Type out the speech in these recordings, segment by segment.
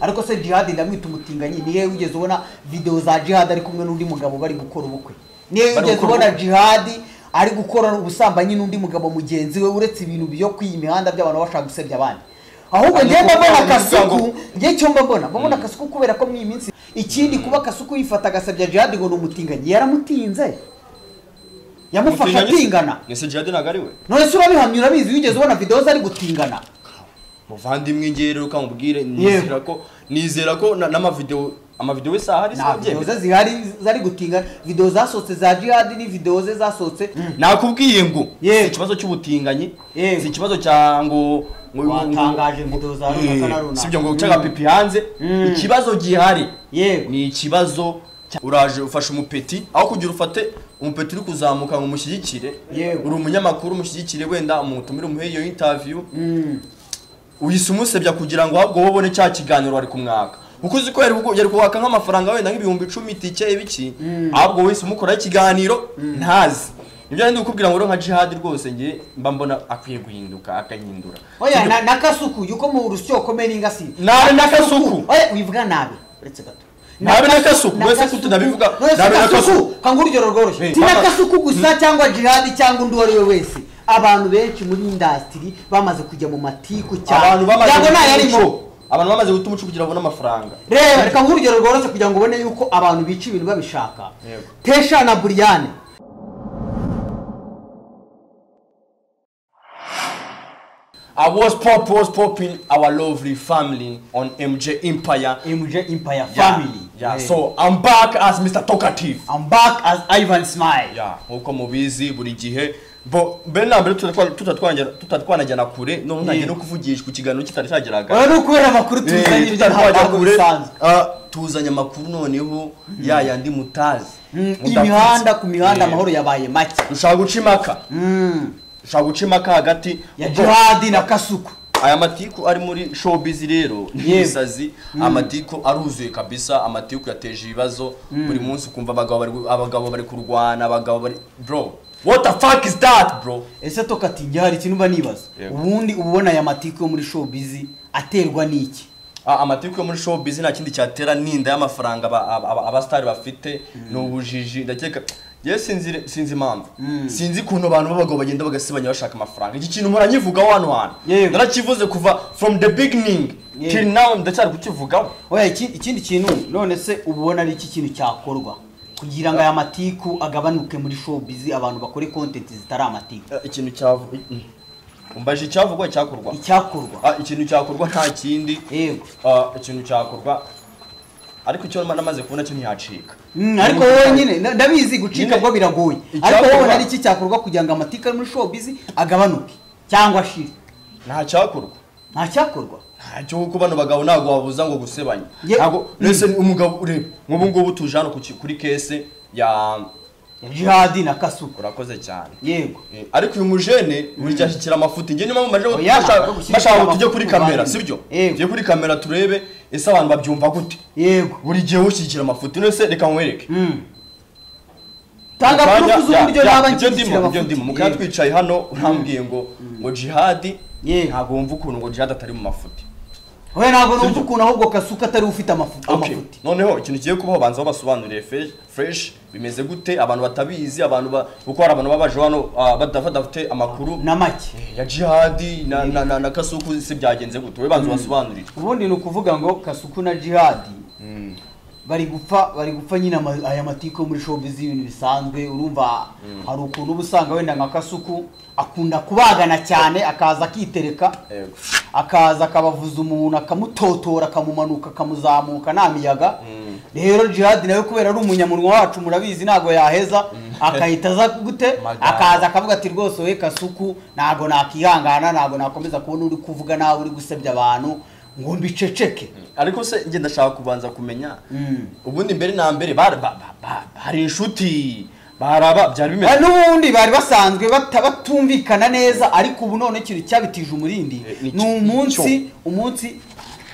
ariko se Jihad ndamwita umutinganyi niye ugeze ubona video za Jihad ari kumwe n'undi mugabo bari gukora ubukwe niye ugeze ubona Jihad ari gukora ubusambanyi n'undi mugabo mugenzi we uretse ibintu byo kwimihanda by'abantu bashaka gusebya abandi ahubwo ngiye mbona Kasuku ngiye cyo mbona Kasuku kubera ko mwi minsi ikindi kuba Kasuku yifata gasebya Jihad ngo n'umutinganyi yaramutinze yamufasha atingana nese Jihad nagari we none se urabihamye urabizi ugeze ubona videos ari gutingana muvandimwe ngero ukambwire nizera ko amavideo wese ahari videos zari gutingana video zasotse za Jihad ni videos zasohotse nakubwiye ngo ikibazo cy'ubutinganyi si ikibazo cyango watangaje video za runaka sibyo ngo cyaga pipi hanze ikibazo gihari ni ikibazo uraje ufasha umupeti aho kugira ufate umupeti uri kuzamuka ngo mushyigikire uri umunyamakuru mushyigikire wenda umutumire umuhe iyo interview uyise umusebya kugira ngo ahubwo wobone cya kiganiro ari kumwaka uko uzi ko yari kuwaka nk'amafaranga wenda nk'ibihumbi 10 tike ibiki ahubwo wese umukora ikiganiro ntazi ibyo ndi kukubwira ngo nka Jihad rwose ngiye mba mbona akwiye guhinduka akanyindura oya na Kasuku yuko mu rusyo komeni ngasi na Kasuku oya uyivuga nabi uretse gato nabe na Kasuku wese kutunabivuga nabe na Kasuku kangurugero rworoshye tina Kasuku gusa cyangwa Jihad cyangwa undi wari we wese abantu benshi muri industry bamaze kujya mu matiku cyane cyangwa nayarimo abantu bamaze gutuma ucu kugira ngo n'amafaranga reka nk'urugero rworoshye kugira ngo ubone yuko abantu bica ibintu babishaka Tesha na Brian I was popping our lovely family on MJ Empire family. Yeah. So I'm back as Mr. Talkative. I'm back as Ivan Smile. Yeah. Uko mubizi buri gihe bo benambere tutatwanajyana kure no ntagiye no kuvugisha ku kiganiro kitari cyageraga. Oya no kwera makuru tuzanye kure. Tuzanye makuru noneho yandi mutazi. Imihanda ku mihanda amahoro yabaye make. Ushaka gucimaka. Ushaka gucimaka hagati ya Jihad na Kasuku. Aya matiku ari muri showbiz rero nisazi amatiku aruzuye kabisa amatiku yateje ibibazo buri munsi kumva abagabo bari kurwana abagabo bari bro what the fuck is that bro ese Talkative hari ikintu mba nibaza ubundi ubona aya matiku yo muri showbiz aterwa niki amatiku yo muri showbiz nta kindi cyatera ninda y'amafaranga abastar bafite no bujiji ndakeka sinzi impamvu sinzi kuntu abantu babagabo bagenda bagasibanya bashaka amafaranga iki kintu muranyivuga hano narakivuze kuva from the beginning till now ndacyari kukivugaho oya ikindi kintu none se ubona ari iki kintu cyakorwa kugira ngo aya matiku agabanuke muri showbiz abantu bakore content zitari amatiku ikintu cyavu umbaje cyavugwa cyakorwa ikintu cyakorwa nta kindi yego ikintu cyakorwa ariko cyo namaze kubona cyo ntiyacika ariko wowe nyine ndabizi gucika bwo biragoye ariko wowe nari iki cyakorwa kugira ngo amatika ari muri showbiz agabanuke cyangwa shiri nta cyakorwa ntacyo kuko bano bagabo nago wabuza ngo gusebanya ntago nese umugabo urebe nk'ubu ngubu tujano kuri kese ya Jihad na Kasuku urakoze cyane yego ariko uyu mujene buri cyashikira amafuti nge nyuma maje bashaka tujye kuri kamera sibyo tujye kuri kamera turebe ese abantu babyumva gute yego buri gihe ushyikira amafuti nese reka nkwereke tanga proof z'uburyo nabanje ndimo mukaya twicaye hano urambwiye ngo Jihad ntago wumva ukuntu ngo Jihad atari mu mafuti oya ntago numva ukuntu ahubwo Kasuku atari ufite amafuti noneho ikintu kigiye kubaho banza basobanurire fresh bimeze gute abantu batabizi abantu uko hari abantu babaje hano badafite amakuru na make ya Jihad na Kasuku se byagenze gute we banza basobanurire ubundi ni ukuvuga ngo Kasuku na Jihad bari gupfa nyine aya matiko muri showbiz ibintu bisanzwe urumva hari ukuntu ubusanga wenda nka Kasuku akunda kubagana cyane akaza akitereka akaza akabavuza umuntu akamutotora akamumanuka akamuzamuka namiyaga rero Jihad nawe kubera ari umunyamunwa wacu murabizi nago yaheza akahita za gute akaza akavuga ati rwose we Kasuku nago nakihangana nago nakomeza kubona uri kuvuga nawe uri gusebya abantu ngo mbiceceke ariko se nge ndashaka kubanza kumenya ubundi mbere na mbere bari inshuti baraba byari bimeze n'ubundi bari basanzwe batumvikana neza ariko ubu none kintu cyabitije umurindi ni umunsi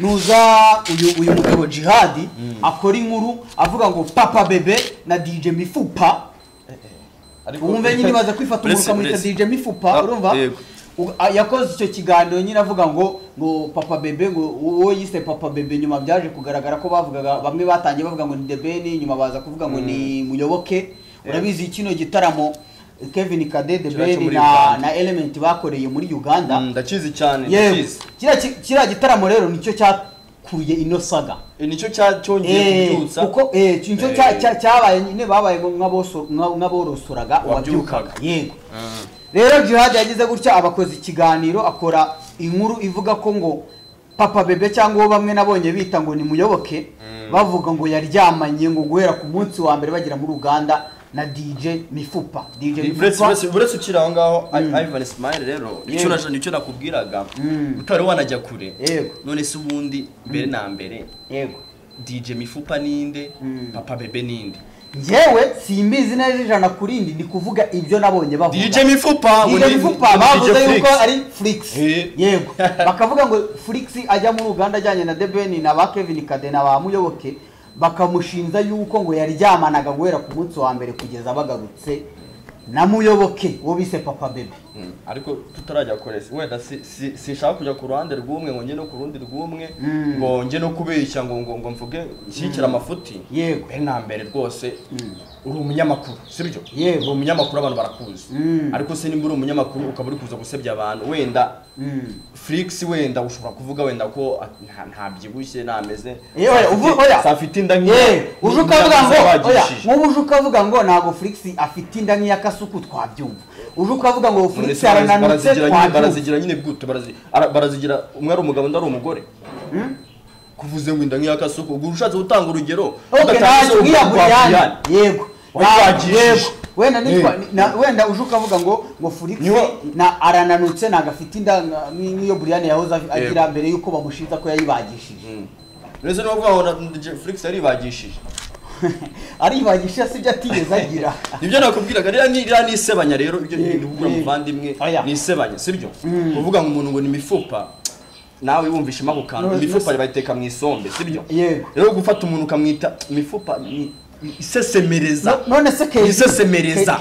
nuza uyu mugabo Jihad akora inkuru avuga ngo papa bebe na DJ Mifupa umve nyine baza kwifata umuruka muri DJ Mifupa urumva yakoze icyo kiganiro nyine avuga ngo ngo Papa Bebe ngo uwo yise Papa Bebe nyuma byaje kugaragara ko bavugaga bamwe batangiye bavuga ngo ni The Ben nyuma baza kuvuga ngo ni Muyoboke. Urabizi kino gitaramo Kevin Kade The Ben na Element bakoreye muri Uganda. Ndakizi cyane ndakizi. Kira gitaramo rero nicyo cyakuye ino saga. Nicyo cyongeye kubyutsa. Kuko nicyo cyabaye nyine babaye nk'aborosoraga wabyukaga. Yego. Rero Jihad yagize gutya abakoze ikiganiro akora inkuru ivuga ko ngo Papa Bebe cyangwa bamwe nabonye bita ngo ni Muyoboke bavuga ngo yaryamanye ngo guhera ku munsi wa mbere bagira muri Uganda na DJ Mifupa. Buretse ukira aho ngaho Ivan Smile rero nicyo nakubwiraga utari wanajya kure. None se ubundi mbere na mbere DJ Mifupa ninde Papa Bebe ninde? Njewe simbizi neza ijana kurindi ndi kuvuga ibyo nabonye bavuga. DJ Mifupa bavuze yuko ari Flix. Yego. Bakavuga ngo Flix ajya muri Uganda ajyanye na The Ben na ba Kevin Kade na ba Muyoboke bakamushinza yuko ngo yaryamanaga guhera ku munsi wa mbere kugeza bagarutse na Muyoboke wo bise Papa Bebe. Ariko tutarajya korese wenda sinshaka kujya ku ruhande rw'umwe ngo nge no ku rundi rw'umwe ngo nge no kubeshya ngo mvuge ishyikira amafuti. Yego. Na mbere rwose uri umunyamakuru sibyo? Yego. Uri umunyamakuru abantu barakuzi. Ariko se nimba uri umunyamakuru ukaba uri kuza gusebya abantu wenda Flix wenda ushobora kuvuga wenda ko nta byibushye nameze. Safite inda nk'iya. Uje ukavuga ngo nk'ubu ukavuga ngo nago Flix afite inda nk'iya Kasuku twabyumva. Uje ukavuga ngo Flix arananutse barazigira nyine gute barazigira umwe ari umugabo ndari umugore. Kuvuze ngo inda nk'iya Kasuku ubwo ushatse gutanga urugero yego wenda uje ukavuga ngo Flix na arananutse nagafite inda nk'iyo Brian yahoze agira mbere yuko bamushinza ko yayibagishije. Nese no kuvuga ngo Flix yaribagishije aribagishije sibyo atigeze agira. Nibyo nakubwiraga rero ni isebanya rero ibyo ndikubwira muvandimwe ni isebanya sibyo? Kuvuga ngo umuntu ngo ni Mifupa nawe wumvishe magukana Mifupa bayiteka mu isombe sibyo? Rero gufata umuntu ukamwita Mifupa isesemereza. None se isesemereza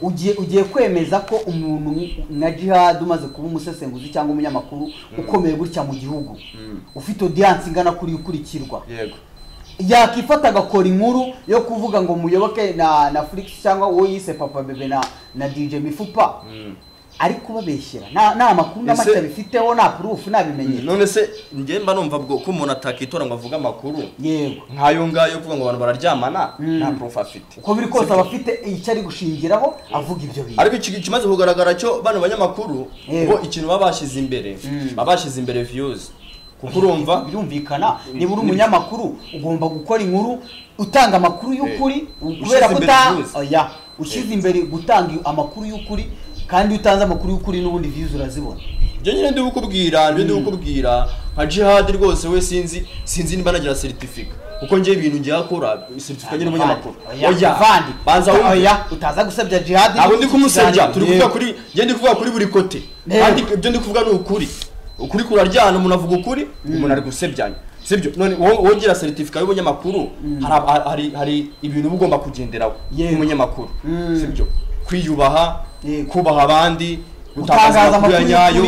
ugiye kwemeza ko umuntu na Jihad umaze kuba umusesenguzi cyangwa umunyamakuru ukomeye gutya mu gihugu ufite audience ingana kuri ukurikirwa yakifata agakora inkuru yo kuvuga ngo Muyoboke na Flix cyangwa uwo yise Papa Bebe na DJ Mifupa ariko babeshyira nta makuru n'amacya bifiteho nta proof nabimenye. None se nge mba numva bwo ko umuntu atakitora ngo avuga amakuru yego nkayo ngayo kuvuga ngo abantu bararyamana nta proof afite. Uko biri kose abafite icyo ari gushingiraho avuga ibyo bintu. Ariko kimaze kugaragara cyo bano banyamakuru ngo ikintu babashize imbere views. Kuko urumva birumvikana niba uri umunyamakuru ugomba gukora inkuru utanga amakuru y'ukuri kubera ko ushyize imbere gutanga amakuru y'ukuri kandi utanze amakuru y'ukuri n'ubundi views urazibona. Byo nyine ndi gukubwira nka Jihad rwose we sinzi niba nagira certificate kuko ngiye ibintu ngiye akora certificate nyine umunyamakuru. Banza utaza gusebya Jihad. Abo ndi kumusebya turi kuvuga kuri ndi kuvuga kuri buri kote kandi ibyo ndi kuvuga ni ukuri kuraryana umuntu avuga ukuri umuntu ari gusebyanya sibyo? None wongera certificate y'umunyamakuru hari ibintu ugomba kugenderaho umunyamakuru sibyo? Kwiyubaha, kubaha abandi, gutangaza amakuru nyayo.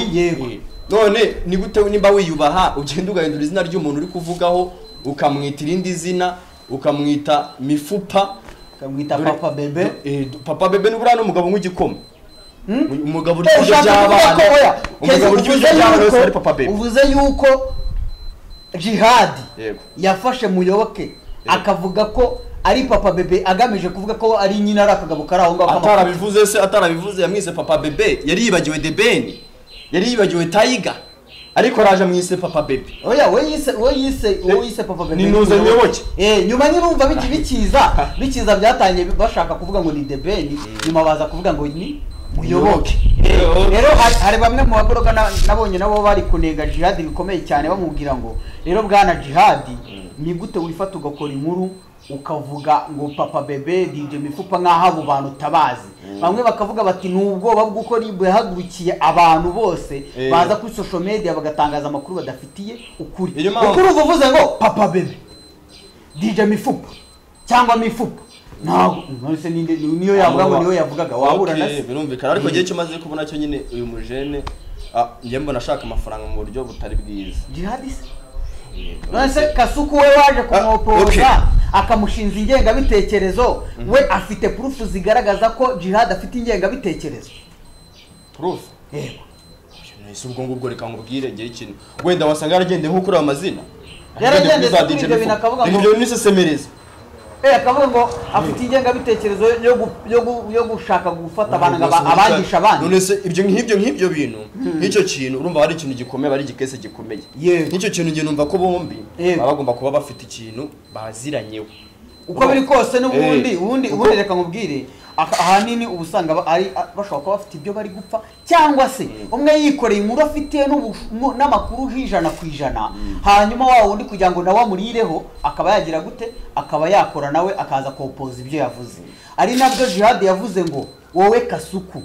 None ni gute nimba wiyubaha ugenda ugahindura izina ry'umuntu uri kuvugaho ukamwita irindi zina ukamwita Mifupa ukamwita Papa Bebe? Papa Bebe n'ubura n'umugabo nk'igikoma umugabo uri kurya by'abana umugabo uri kurya by'abana wese ari Papa Bebe. Uvuze yuko Jihad yafashe Muyoboke akavuga ko ari Papa Bebe agamije kuvuga ko ari nyina ari akagabo karaho ngaho atarabivuze yamwise Papa Bebe yari yibagiwe The Ben yari yibagiwe Tiger ariko raje mwise Papa Bebe. we yise Papa Bebe ni nuze Muyoboke. Nyuma nyirumva bikiza byatangiye bashaka kuvuga ngo ni The Ben nyuma baza kuvuga ngo ni Muyoboke. Rero hari bamwe mu bagoroga nabonye nabo bari kunega Jihad bikomeye cyane bamubwira ngo rero bwana Jihad ni gute wifata ugakora inkuru ukavuga ngo Papa Bebe DJ Mifupa nk'aho abo bantu tabazi. Bamwe bakavuga bati n'ubwoba bw'uko rihagurukiye abantu bose baza kuri social media bagatangaza amakuru badafitiye ukuri. Ukuri uvuze ngo Papa Bebe DJ Mifupa cyangwa Mifupa ntago nose niyo yavuga ngo niyo yavugaga wabura nase birumvikana. Ariko gihe kimaze kubona cyo nyine uyu mujene njye mbona ashaka amafaranga mu buryo butari bwiza. Jihad se none Kasuku we waje kumwopoza akamushinza ingengabitekerezo we afite proof zigaragaza ko Jihad afite ingengabitekerezo. Proof yego nese ubwo ngubwo reka ngubwire ngira ikintu wenda wasanga yaragende nko kuri amazina yaragende ibyo binakavuga ngo ibyo nisesemereza akavuga ngo afite ingengabitekerezo yo gushaka gufata abantu abangisha abandi. None se nk'ibyo bintu n'icyo kintu urumva hari ikintu gikomeye bari gikese gikomeye n'icyo kintu ngiye numva ko bombi bagomba kuba bafite ikintu baziranyeho uko biri kose n'ubundi reka ngubwire ahanini ubusanga ari bashobora kuba bafite ibyo bari gupfa cyangwa se umwe yikoreye inkuru afitiye n'amakuru ijana ku ijana hanyuma wa wundi kugira ngo nawe amurireho akaba yagira gute akaba yakora nawe akaza kopoza ibyo yavuze. Ari nabyo Jihad yavuze ngo wowe Kasuku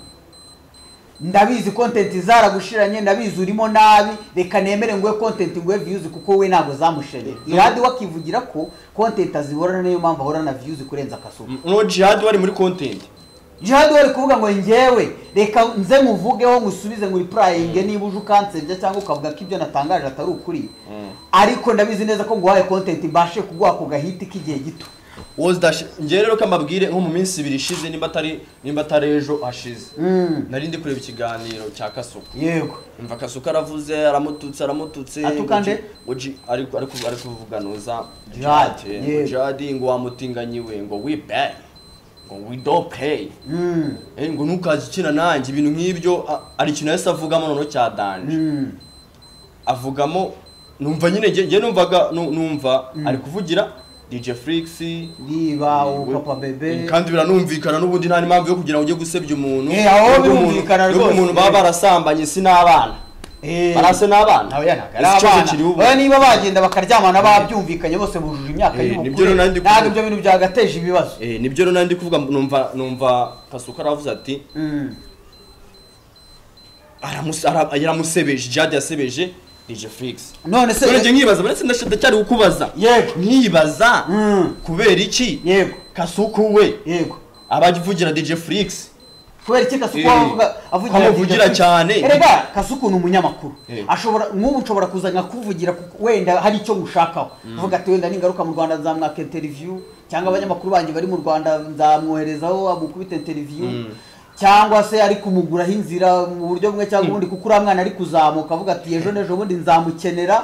ndabizi content zaragushiranye ndabizi urimo nabi reka nemere ngo content ngo views kuko we ntago zamushanye. Jihad wakivugira ko content azibora nayo mpamvu ahora na views kurenza Kasuku. No Jihad wari muri content. Jihad wari kuvuga ngo ngewe reka nze muvugeho ngusubize ngo replying niba uje ukansebya cyangwa ukavuga ko ibyo natangaje atari ukuri. Ariko ndabizi neza ko ngo waye content mbashe kuguha ku gahiti k'igihe gito. Nge rero kamabwire nko mu minsi 2 ishize nimba atari ejo hashize nari ndi kureba ikiganiro cya Kasuku. Yego umva Kasuku aravuze aramututse atukande ari kuvuganuza Jihad ngo wamutinganyiwe ngo we pay ngo we don't pay ngo nukazi kina nanjye ibintu nk'ibyo ari ikintu yese avugamo nono cya danje avugamo numva nyine nge numva ari kuvugira DJ Flix niba Papa Bebe kandi biranumvikana n'ubundi nta impamvu yo kugira ngo ujye gusebya umuntu aho birumvikana rwose umuntu baba barasambanye si n'abana barase n'abana nawe yanagara niba bagenda bakaryamana babyumvikanye bose bujuje imyaka y'ubukure ntabwo ibyo bintu byagateje ibibazo. Nibyo rero nandi kuvuga numva Kasuku aravuze ati aramusebeje Jihad yasebeje DJ Flix. None se nje nkibaza baretse ndashaka gukubaza nkibaza kubera iki Kasuku we abavugira DJ Flix kubera iki Kasuku avugira cyane erega Kasuku ni umunyamakuru ashobora nshobora kuzanya kuvugira wenda hari icyo ngushakaho uvuga ati wenda ningaruka mu Rwanda nzamwaka interview cyangwa abanyamakuru banjye bari mu Rwanda nzamwoherezaho amukubita interview cyangwa se ari kumuguraho inzira mu buryo bumwe cyangwa ubundi kuko uramwana ari kuzamuka avuga ati ejo nejo bundi nzamukenera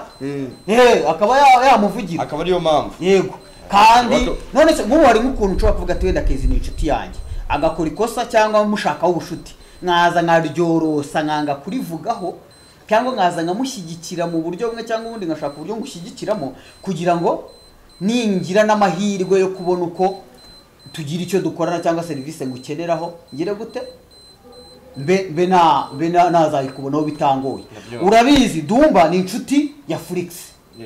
akaba yamuvugira akaba ariyo mpamvu yego kandi none se nk'ubu hari nk'ukuntu ushobora kuvuga ati wenda Kezi ni inshuti yanjye agakora ikosa cyangwa mushakaho ubushuti nkaza nkaryorosa nkanga kurivugaho cyangwa nkaza nkamushyigikira mu buryo bumwe cyangwa ubundi ngashaka uburyo ngushyigikiramo kugira ngo ningira n'amahirwe yo kubona uko tugira icyo dukorana cyangwa serivisi ngukeneraho ngire gute mbe nazayikubonaho bitangoye. Urabizi Dumba ni inshuti ya Flix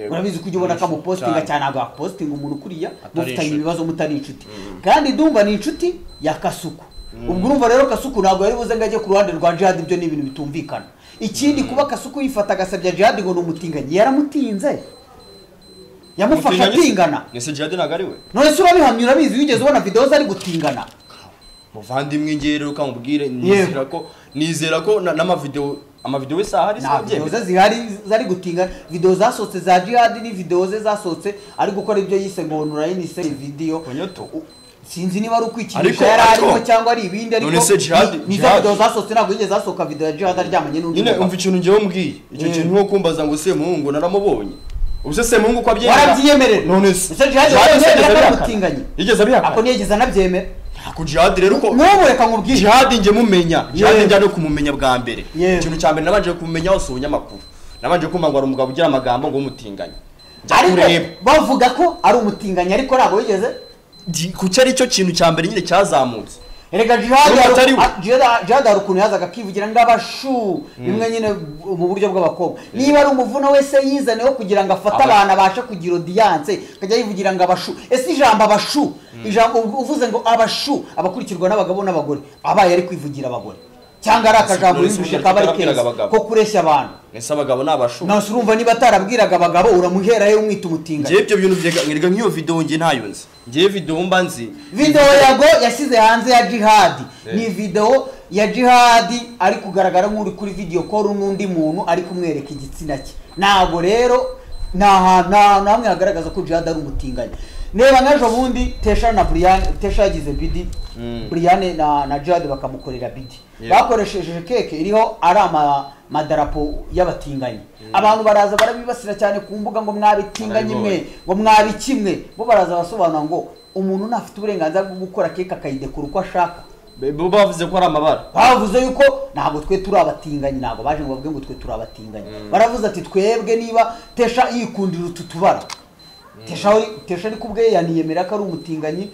urabizi kujya ubona ko postinga cyane aga posting umuntu kuriya mufitanye ibibazo mutari inshuti kandi Dumba ni inshuti ya Kasuku. Ubwo urumva rero Kasuku ntabwo yari buze ngaje ku ruhande rwa Jihad ibyo ni ibintu bitumvikana. Ikindi kuba Kasuku yifata agasabya Jihad ngo numutinganye yaramutinze yamufasha tingana nese Jihad nagari we none se urabihamya urabizi wigeze ubona videos ari gutingana muvandimwe ngere ukamubwire nizera ko amavideo wese ahari sabye videos zari gutingana videos zasohotse za Jihad ni videos zasohotse ari gukora ibyo yise ngo online se video sinzi niba ari ukwikinisha yari arimo cyangwa ari ibindi ariko ni videos zasohotse ntabwo yigeze zasohoka video ya Jihad aryamanye n'undi nyine umva ikintu ngewe mbwiye icyo kintu nko kumbaza ngo se muhungu naramubonye ubuse se muhungu kwa byemera warabyiyemerera none se Jihad yaramutinganye yigeze abihaka ako nigeze anabyemera ako Jihad rero ko reka nkubwire Jihad nge mumenya Jihad njya no kumumenya bwa mbere ikintu cya mbere nabanje kumenya hose ubunyamakuru nabanje kumva ngo ari umugabo ugira amagambo ngo umutinganye ariko bavuga ko ari umutinganye ariko ntabwo yigeze kuki ari cyo kintu cya mbere nyine cyazamutse erega Jihad arukuntu yazaga kivugira ngabashu bimwe nyine mu buryo bw'abakobwa niba ari umuvuno wese yizaneho kugira ngo afate abantu abashe kugira audience kajya yivugira ngabashu ese ijambo abashu ijambo uvuze ngo abashu abakurikirwa n'abagabo n'abagore abaye ari kwivugira abagore cyangwa ari akajambo yumvishe kabari keza ko kureshya abantu ese abagabo n'abashu nase urumva niba atarabwiraga abagabo uramuhera yo umwita umutinga ngiye ibyo bintu byega nk'iyo video ngiye ntayonze ngiye video mba nzi video yago yasize hanze ya Jihad ni video ya Jihad ari kugaragara nk'uri kuri video call n'undi muntu ari kumwereka igitsina cye. Ntabwo rero namwe hagaragaza ko Jihad ari umutinganyi. Neba najo bundi Tesha na Brian, Tesha yagize bidi, Brian na Jihad bakamukorera bidi. Bakoresheje keke iriho ari madarapo y'abatinganyi. Abantu baraza barabibasira cyane ku mbuga ngo mwabitinganye mwe, ngo mwabikimwe. Bo baraza basobanura ngo umuntu nafite uburenganzira bwo gukora keke akayidekura uko ashaka. Bo bavuze ko ari amabara. Bavuze yuko ntabwo twe turi abatinganyi, ntabwo baje ngo bavuge ngo twe turi abatinganyi. Baravuze ati twebwe niba Tesha yikundira ututubara. Tesha ari kubwe yaniyemera ko ari umutinganyi.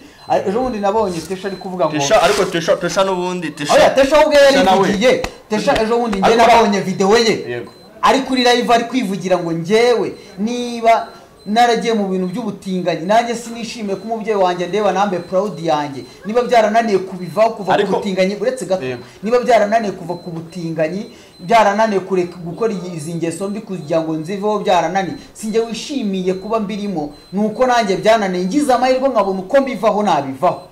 Ejo bundi nabonye Tesha ari kuvuga ngo Tesha, ariko Tesha n'ubundi Tesha ubwe yarivugiye. Tesha ejo bundi nge nabonye video ye ari kuri live ari kwivugira ngo ngewe niba naragiye mu bintu by'ubutinganyi nanjye sinishimiye ko umubyeyi wanjye ndeba nambe proud yanjye, niba byarananiye kubivaho kuva ku butinganyi uretse gato, niba byarananiye kuva ku butinganyi, byarananiye kureka gukora izi ngeso mbi kugira ngo nziveho, byarananiye sinjye wishimiye kuba mbirimo, nuko nanjye byananiye ngize amahirwe nkabona uko mbivaho nabivaho.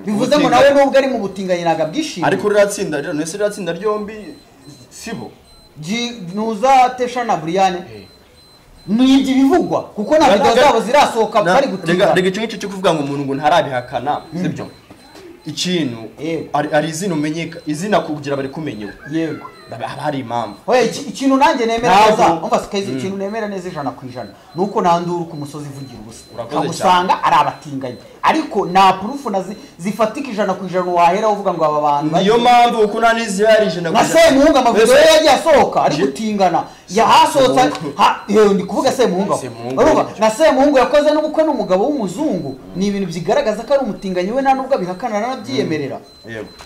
Bivuze ngo nawe nubwo ari mu butinganyi nagabyishimiye. Ariko riratsinda rero nese riratsinda ryombi sibo nuza Tesha na Brian nibyo bivugwa kuko na video zabo zirasohoka bari gutinda. Rega cyo cyo kuvuga ngo umuntu ngo ntarabihakana sibyo ikintu ari izina umenyeka izina kugira bari kumenyewe yego hari impamvu. Oya ikintu nanjye nemera neza umva sikaize ikintu nemera neza 100% nuko nanduru ku musozi vugira ubusa usanga ari abatinganyi ariko na proof zifatika 100% wahera uvuga ngo aba bantu niyo mpamvu uko nanizi yari 100% na Semuhunga amavideo yagiye asohoka ari gutingana yahasohotse ndi kuvuga Semuhunga urumva na Semuhunga yakoze n'ubukwe n'umugabo w'umuzungu ni ibintu byigaragaza ko ari umutinganyi we nta nubwo bihakana narabyiyemerera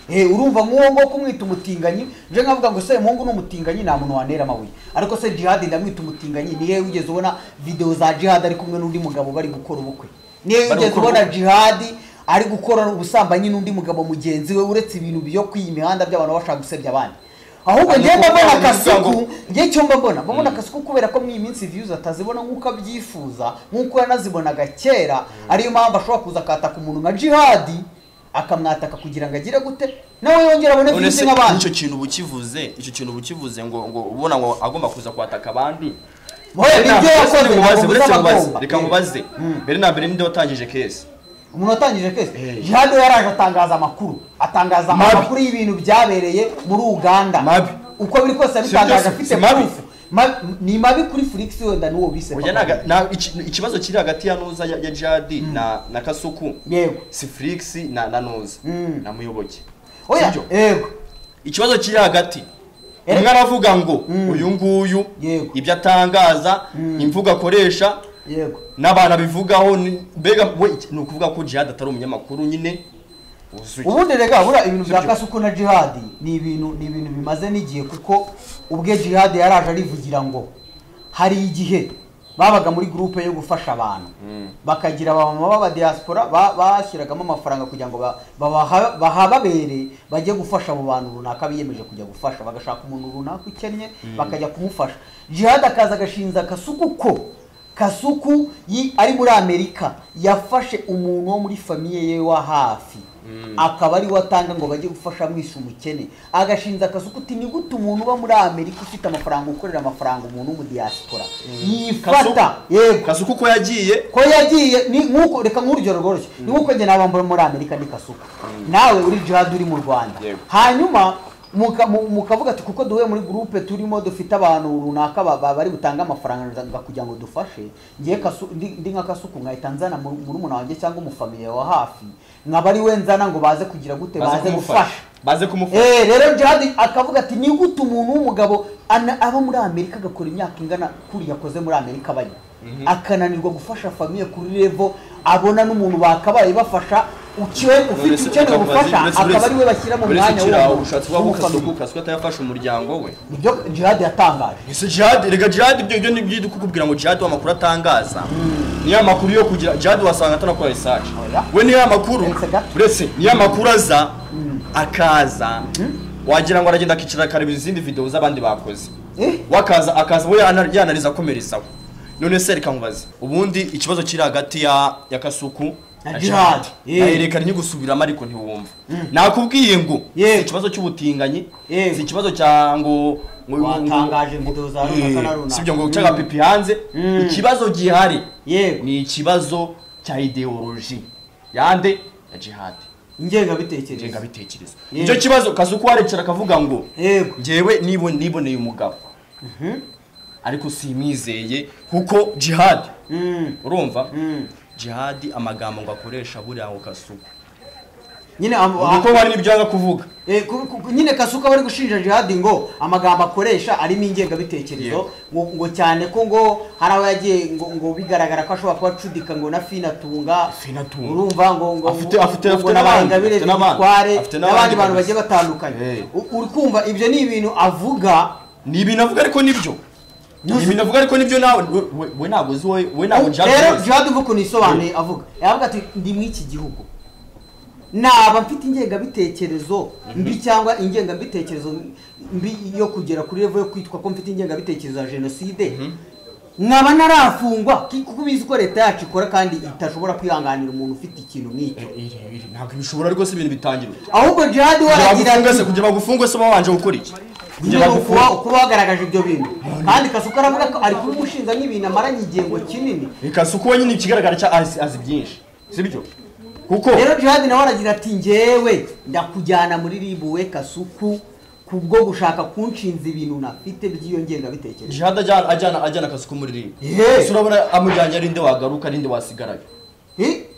yego urumva nk'uwo kumwita umutinganyi je nkavuga ngo Semuhungu n'umutinganyi nta muntu wanera amabuye ariko se Jihad ndamwita umutinganyi niye ugeze ubona video za Jihad ari kumwe n'undi mugabo bari gukora ubukwe niye ugeze ubona Jihad ari gukora ubusambanyi n'undi mugabo mugenzi we uretse ibintu byo kwimihanda by'abantu bashaka gusebya abandi ahubwo ngenda mbona Kasuku ngiye cyomba mbona Kasuku kubera ko mu iminsi views atazibona nkuko abyifuza nkuko yanazibonaga kera ariyo mpamvu ashobora kuza kataka umuntu nka Jihad akamwataka kugira ngo agire gute nawe yongera abone views n'abandi. Icyo kintu bukivuze ngo ubona ngo agomba kuza kwataka abandi nibyo yakoze. Reka mubaze mbere na mbere ninde watangije case? Umuntu watangije case Jihad yaraje atangaza amakuru y'ibintu byabereye muri Uganda uko biri kose bitangaje afite proof ni mabi kuri Felix wenda nuwo bise ikibazo kiri hagati ya Noza ya Jihad na Kasuku yego si Felix na Noza na Muyoboke oya yego ikibazo kiri hagati umwe aravuga ngo uyu nguyu ibyo atangaza imvuga akoresha yego n'abana bivugaho mbega ni ukuvuga ko Jihad atari umunyamakuru nyine ubundi rega bura ibintu bya Kasuku na Jihad ni ibintu bimaze n'igihe kuko ubwe Jihad yaraje arivugira ngo hari igihe babaga muri groupe yo gufasha abantu bakagira abamama baba diaspora bashyiragamo amafaranga kugira ngo bahababere bajye gufasha abo bantu runaka biyemeje kujya gufasha bagashaka umuntu runaka ukennye bakajya kumufasha. Jihad akaza gashinza Kasuku ko Kasuku ari muri Amerika yafashe umuntu wo muri famiye ye wa hafi akaba ari watanga ngo bajye gufasha mwisha umukene agashinza Kasuku uti ni gute umuntu uba muri Amerika ufite amafaranga ukorera amafaranga umuntu mu diaspora yifata yego Kasuku ko yagiye ni nkuko reka nk'urugero rworoshye ni nkuko nge nabambara muri Amerika ni Kasuku nawe uri Jihad uri mu Rwanda hanyuma mukavuga ati kuko duhuye muri groupe turimo dufite abantu runaka bari gutanga amafaranga kugira ngo dufashe ngiye ndi nka Kasuku nkahita nzana muri umuntu wanjye cyangwa umufamilie wa hafi nkabari wenzana ngo baze kugira gute baze kumufasha rero Jihad akavuga ati ni gute umuntu w'umugabo aba muri Amerika agakora imyaka ingana kuri yakoze muri Amerika banye akananirwa gufasha familie kuri level abona n'umuntu bakabaye bafasha ufite ukeneye ubufasha akaba ari we bashyira mu mwanya wo ushatse kuvuga ko Kasuku atayafasha umuryango we nibyo Jihad yatangaje. Ese Jihad ibyo ni kukubwira ngo Jihad w'amakuru atangaza niyo makuru yo kugira Jihad wasanga atanakora research we niyo makuru uretse niyo makuru aza akaza wagira ngo aragenda akicara kareba izindi video z'abandi bakoze akaza we yanariza komerezaho none se reka mubaze ubundi ikibazo kiri hagati ya Kasuku na jihad nayerekana nyigusubiramo ariko ntiwumva nakubwiye ngo si ikibazo cy'ubutinganyi si ikibazo cya ngo watangaje video za runaka runaka sibyo ngo ucaga pipi hanze ikibazo gihari ni ikibazo cya ideology yande ya jihad ingenga bitekerezo icyo kibazo Kasuku warecara akavuga ngo ngewe niboneye umugabo ariko simizeye kuko jihad urumva jihad amagambo ngo akoresha buri aho Kasuku nyine uko bari nibyo kuvuga nyine Kasuku bari gushinja jihad ngo amagambo akoresha arimo ingenga bitekerezo ngo cyane ko ngo hari abagiye ngo bigaragara ko ashobora kuba cudika ngo na finatunga urumva ngo afite n'abangabire bitware n'abandi bantu bagiye batandukanye uri kumva ibyo ni ibintu avuga ariko nibyo ibintu ariko nibyo nawe we ntabwo uzi we ntabwo jihad uvuga ni isobanuye avuga ati ndi mu iki gihugu naba mfite ingenga bitekerezo mbi cyangwa ingenga bitekerezo mbi yo kugera kuri level yo kwitwa ko mfite ingenga bitekerezo ya genocide nkaba narafungwa kuko bizi ko leta yacu ikora kandi itashobora kwihanganira umuntu ufite ikintu nk'icyo ntabwo bishobora ariko se ibintu bitangira ahubwo jihad waragira ati kugira bagufungwe se babanje gukora iki kuba wagaragaje ibyo bintu kandi Kasuku aravuga ko ari kumushinza nk'ibintu amaranye igihengo kinini Kasuku wenyine ikigaragara cya azi byinshi sibyo kuko rero jihad nawe aragira ati ngewe ndakujyana muri ribu we Kasuku kubwo gushaka kunshinza ibintu nafite by'iyo ngenga bitekerezo jihad ajyana Kasuku muri ribu urabona amujyanye ari nde wagaruka ari nde wasigarayo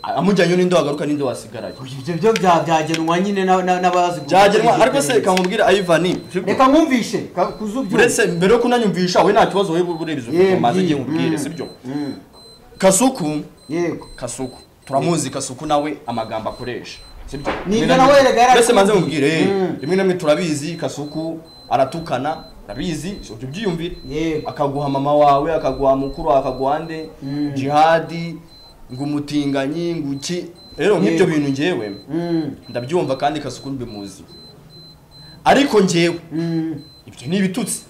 amujyanye n'inde wagaruka n'inde wasigarayo ibyo byagenwa nyine n'abazi byagenwa ariko se kamubwira Ivan reka nkumvishe kuzubyo uretse mbere yo kunanyumvisha we nta kibazo we burerizo maze ngiye nkubwire sibyo Kasuku Kasuku turamuzi Kasuku nawe amagambo akoresha sibyo nibyo nawe regara uretse manze nkubwire rimwe namwe turabizi Kasuku aratukana rabizi ibyo byiyumvire akaguha mama wawe akaguha mukuru akaguha ande jihad ngo umutinganyi nguki rero nk'ibyo bintu ngewe ndabyumva kandi Kasuku mbimuzi ariko ngewe ibyo ni ibitutsi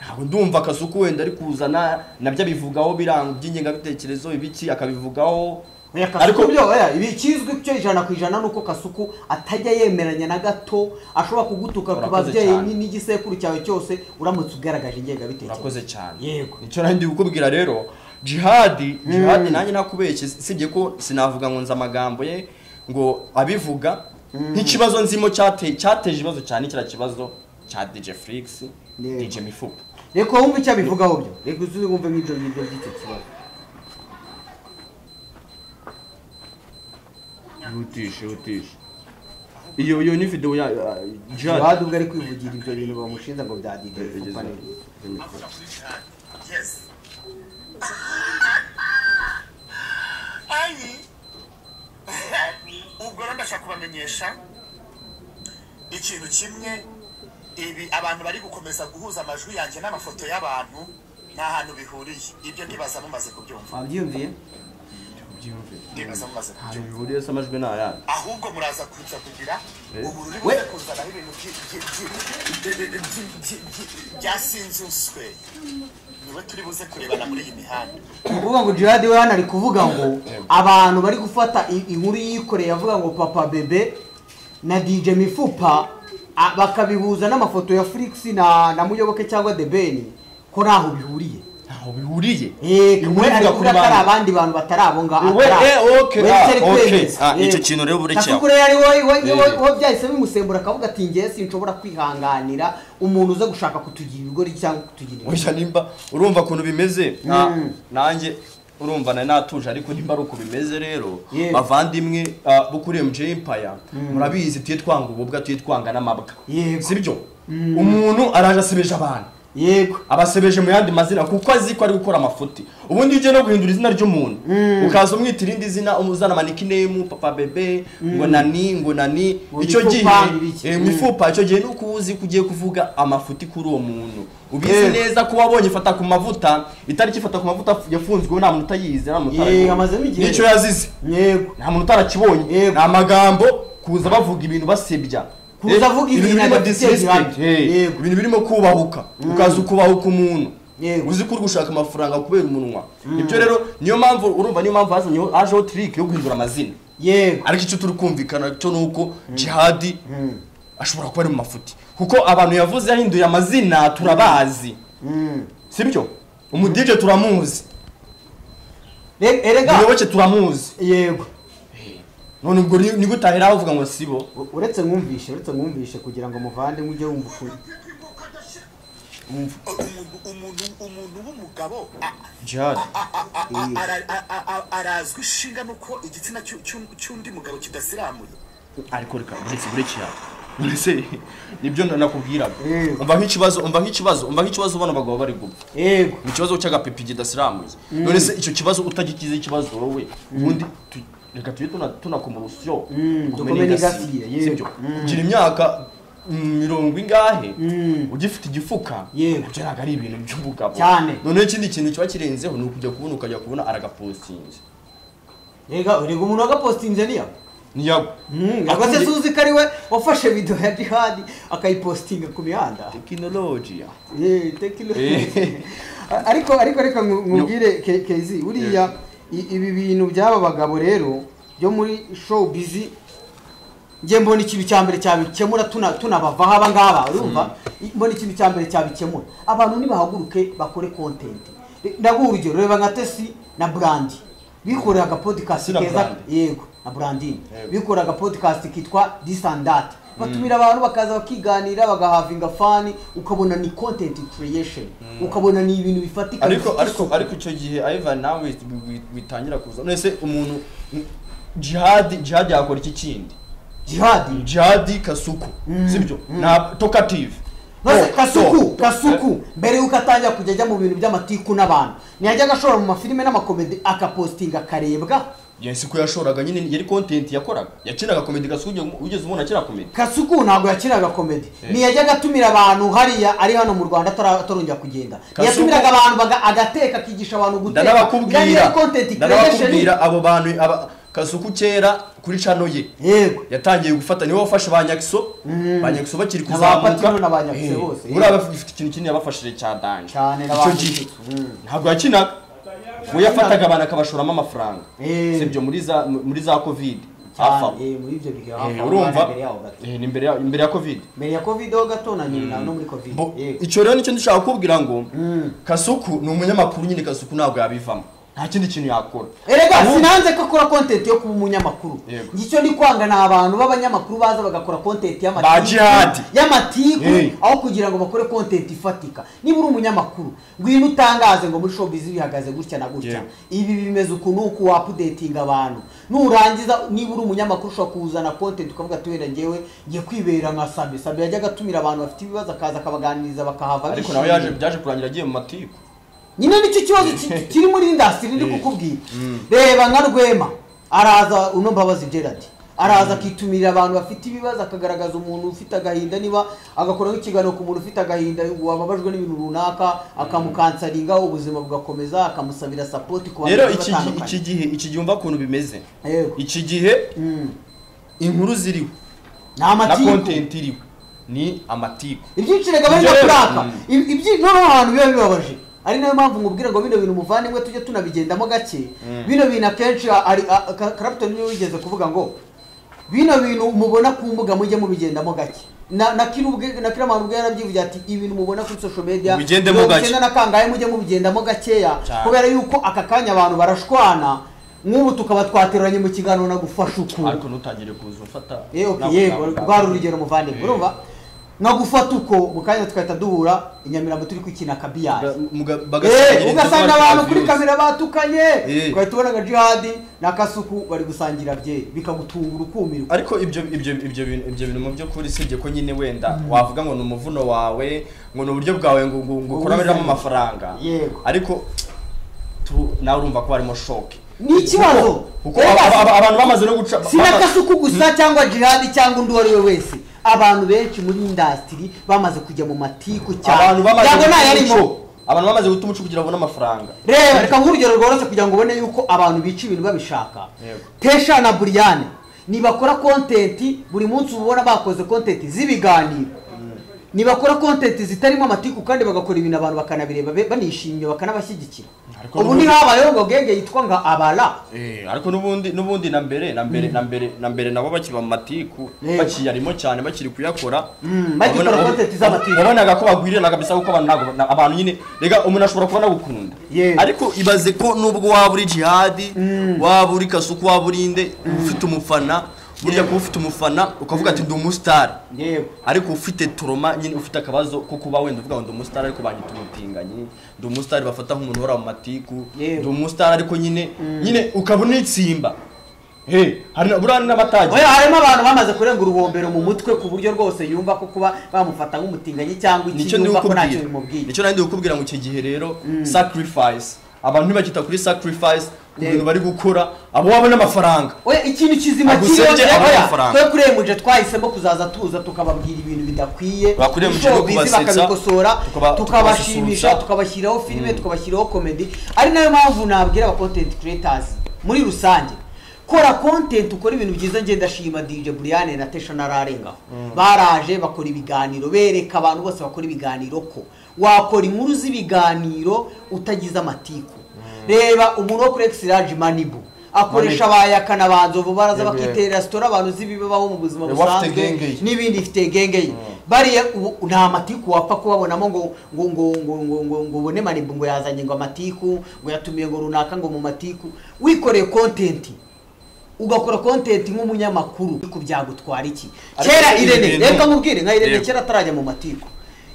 ntabwo ndumva Kasuku wenda ari kuzana nabyo abivugaho biranga by'ingenga bitekerezo ibiki akabivugaho ariko byo ibikizwe cyo 100% nuko Kasuku atajya yemeranya na gato ashobora kugutuka ku bavyeyi n'igisekuru cyawe cyose uramutse ugaragaje ingenga bitekerezo urakoze cyane yego nicyo nandi gukubwira rero jihad nanjye nakubeshye sibye ko sinavuga ngo nza amagambo ye ngo abivuga nk'ikibazo nzimo cyateje ibibazo cyane kira kibazo cya DJ Flix DJ Mifupa reko wumva icyo abivugaho byo reko uzuze wumve nk'ibyo by'icyo kibazo utishe iyo ni video ya jihad ubwo ari kwivugira ibyo bintu bamushinza ngo bya DJ Mifupa yes ayi ubwo ndashaka kubamenyesha ikintu kimwe ibi abantu bari gukomeza guhuza amajwi yanjye n'amafoto y'abantu nta hantu bihuriye ibyo ntibaza mumaze kubyumva wabyumviye ntibaza mumaze kubyumva bihuriye se amajwi n'aya ahubwo muraza kuza kugira ubururi bwo kuzana ibintu byasinzuswe niwe turi buze kurebana muri iyi mihanda uvuga ngo jihad we hano ari kuvuga ngo abantu bari gufata inkuru yikoreye avuga ngo papa bebe na DJ Mifupa bakabihuza n'amafoto ya Flix na Muyoboke cyangwa The Ben ko naho bihuriye inkuru ari kuvuga ko ari abandi bantu batarabonga icyo kintu rero burekeye Kasuku rero ari wowe byahise bimusembura akavuga ati ngiye sinshobora kwihanganira umuntu uza gushaka kutugira ibigori cyangwa kutugira oya nimba urumva kuntu bimeze nanjye urumva natuje ariko nimba ari uko bimeze rero bavandimwe bukuriye MJ Empire murabizi tuye twanga ububwa tuye twanga n'amabwa sibyo umuntu araje asebeje abantu yego abasebeje mu yandi mazina kuko azi ko ari gukora amafuti ubundi uje no guhindura izina ry'umuntu ukaza umwita irindi zina umuzana nickname papa bebe ngo nani icyo gihe Mifupa icyo gihe nuko uzi kugiye kuvuga amafuti kuri uwo muntu ubizi neza ko wabonye fata ku mavuta itariki fata ku mavuta yafunzwe nta muntu utayizi nta muntu utarayizi nicyo yazize yego nta muntu utarakibonye nta magambo kuza bavuga ibintu basebya kuza avuga ibintu ibintu birimo kubahuka ukaza ukubahuka umuntu uzi ko uri gushaka amafaranga kubera umunwa ibyo rero niyo mpamvu urumva niyo mpamvu hajeho trick yo guhindura amazina ariko icyo turi kumvikana cyo nuko Jihad ashobora kuba ari mu mafuti kuko abantu yavuze yahinduye amazina turabazi sibyo umudije turamuzi erega niyoboke turamuzi yego none ubwo ni gutahira uvuga ngo sibo uretse mwumvishe kugira ngo muvande mujye wumva ukuri umuntu w'umugabo Jihad arazwi ishinga nuko igitsina cy'undi mugabo kidasiramuye ariko reka buretse yawe nese nibyo nakubwiraga umva nk'ikibazo bana bagabo bari gupfa yego ikibazo cy'agapepi kidasiramuye none se icyo kibazo utagikize ikibazo wowe ubundi reka tuye tunakomorusyo dukomene gasiye sibyo ugira imyaka 70 ingahe ugifite igifuka kugira ngo ari ibintu by'ubugabo none ikindi kintu cyo kirenzeho ni ukujya kubona aragapostinze rega umuntu agapostinze niyago agase suzi kari we wafashe video ya Jihad akayipostinga ku mihanda technology ariko ngubwire kezi uriya ibi bintu byaba bagabo rero byo muri show busy nge mbona ikintu cyambere cyabikemura tunabava haba ngaba urumva mbona ikintu cyambere cyabikemura abantu ni bahaguruke bakore content ndaguha urugero reba nka Tesi na Brandi bikorera aga podcast keza yego na Brandine bikorera aga podcast kitwa This and That batumira abantu bakaza bakiganira bagahavinga fani ukabona ni content creation ukabona ni ibintu bifatika ariko icyo gihe Ivan nawe witangira kuza nese umuntu Jihad yakora iki kindi Jihad Kasuku sibyo na talkative Kasuku mbere ukatangira kujya mu bintu by'amatiku n'abantu ntiyajya gashora mu mafilime n'amakomedi akapostinga karebwa Yes ko yashoraga nyine yari content yakoraga yakinaga comedy Kasuku ugeze ubona akira comedy Kasuku ntabwo yakinaga comedy ntiyajya gatumira abantu hariya ari hano mu Rwanda atarongera kugenda yatumiraga abantu agateka kigisha abantu guteka ndabakubwira abo bantu Kasuku kera kuri channel ye yego yatangiye gufata niwe wafashe banyakiso bakiri kuzamuka n'abanyakise bose muri abafite ikintu kinini yabafashije cya danje cyane n'abandi ntabwo yakinaga we yafataga abantu akabashoramo amafaranga sibyo muri za covid muri ibyo bihe urumva ni imbere ya covid ho gatona nyina no muri covid icyo rero nicyo ndashaka kubwira ngo Kasuku ni umunyamakuru nyine Kasuku ntabwo yabivamo nta kindi kintu yakora erega sinanze ko akora content yo kuba umunyamakuru ngicyo ni kwangana abantu b'abanyamakuru baza bagakora content y'amatiku aho kugira ngo bakore content ifatika niba uri umunyamakuru ngwino utangaze ngo muri showbiz bihagaze gutya na gutya ibi bimeze ukuntu uko updating abantu nurangiza niba uri umunyamakuru ushobora kuzana content ukavuga twera ngewe ngiye kwibera nka Sabe yajya gatumira abantu bafite ibibazo akaza akabaganiriza bakahava ariko nawe byaje kurangira agiye mu matiku nyine nicyo kibazo kiri muri industry ndi kukubwira reba nka Rwema araza uno Mbabazi Gerard araza akitumira abantu bafite ibibazo akagaragaza umuntu ufite agahinda niba agakora nk'ikiganiro ku muntu ufite agahinda wababajwe n'ibintu runaka akamukansaringa ubuzima bugakomeza akamusabira support ku bantu rero iki gihe umva kuntu bimeze iki gihe inkuru ziriho na content iriho ni amatiku ibyicirega bari kuraka n'abantu biba bibabaje ari nayo mpamvu ngubwira ngo bino bintu muvandimwe tujye tunabigendamo gake bino bintu akenshi ari Clapton niwe wigeze kuvuga ngo bino bintu mubona ku mbuga mujye mubigendamo gake na kiramanu ubwo yarabyivugira ati ibintu mubona kuri social media bigendemo gake na kangaye mujye mubigendamo gakeya kubera yuko aka kanya abantu barashwana nk'ubu tukaba twateranye mu kiganiro na gufasha uko ariko nutangire kuza ufata yego rwa urugero muvandimwe urumva nagufata uko mukanya tukahita duhura Inyamirambo turi kwikina kabiyari ugasanga abantu kuri kamera batukanye twahita tubona nka Jihad na Kasuku bari gusangira bye bikagutungura ukumirwa ariko ibyo bintu mu byo kuri sije ko nyine wenda wavuga ngo ni umuvuno wawe ngo ni uburyo bwawe ngo ukorameramo amafaranga ariko nawe urumva ko harimo shock ni ikibazo abantu bamaze no guca si na Kasuku gusa cyangwa Jihad cyangwa undi wari we wese abantu benshi muri industry bamaze kujya mu matiku cyane abantu bamaze guta umuco kugira babone amafaranga reba reka nk'urugero rworoshye kugira ngo ubone yuko abantu bica ibintu babishaka Tesha na Brian nibakora content buri munsi ubona bakoze content z'ibiganiro nibakora content zitarimo amatiku kandi bagakora ibintu abantu bakanabireba banishimye bakanabashyigikira ubu ni habayeho ngo genge yitwa nga abala ariko nubundi na mbere nabo bakiri mu matiku bakiyarimo cyane bakiri kuyakora bagikora content z'amatiku wabonaga ko bagwirira kabisa kuko abantu nyine rega umuntu ashobora kubona gukunda ariko ibaze ko nubwo waba uri jihadi waba uri kasuku waba uri inde ufite umufana burya ko ufite umufana ukavuga ati ndi umustar ariko ufite turoma nyine ufite akabazo ko kuba wenda uvuga ngo ndi umustar ariko banyita umutinganyi ndi umustar bafata nk'umuntu hora mu matiku ndi umustar ariko nyine ukabona itsimba hari burana n'abatagiye harimo abantu bamaze kurenga uruhombero mu mutwe ku buryo rwose yumva ko kuba bamufata nk'umutinganyi cyangwa iki yumva ko ntacyo bimubwiye nicyo nandi gukubwira ngo icyo gihe rero sacrifice abantu ntibakita kuri sacrifice ibintu bari gukora abo wabona amafaranga ikintu kizima kiriyo twe kuremuje twahisemo kuzaza tuza tukababwira ibintu bidakwiye bakuremuje no kubasetsa tukabashimisha tukabashyiraho filime tukabashyiraho comedy ari nayo mpamvu nabwira aba content creators muri rusange kora content ukora ibintu byiza ngenda shima DJ Brian na Tesha nararengaho baraje bakora ibiganiro bereka abantu bose bakora ibiganiro ko wakora inkuru z'ibiganiro utagize amatiku reba umuntu wo kuri Exrage Manibu akoresha abayakana banzovu baraza bakitera restaurant abantu zibibaho mu buzima busanzwe n'ibindi ifite genge bari nta matiku wapfa kubabonamo ngo ubone Manibu ngo yazanye ngo amatiku ngo yatumiye ngo runaka ngo mu matiku wikoreye content ugakora content nk'umunyamakuru kubyagutwara iki kera Irene reka mubwire nka Irene kera atarajya mu matiku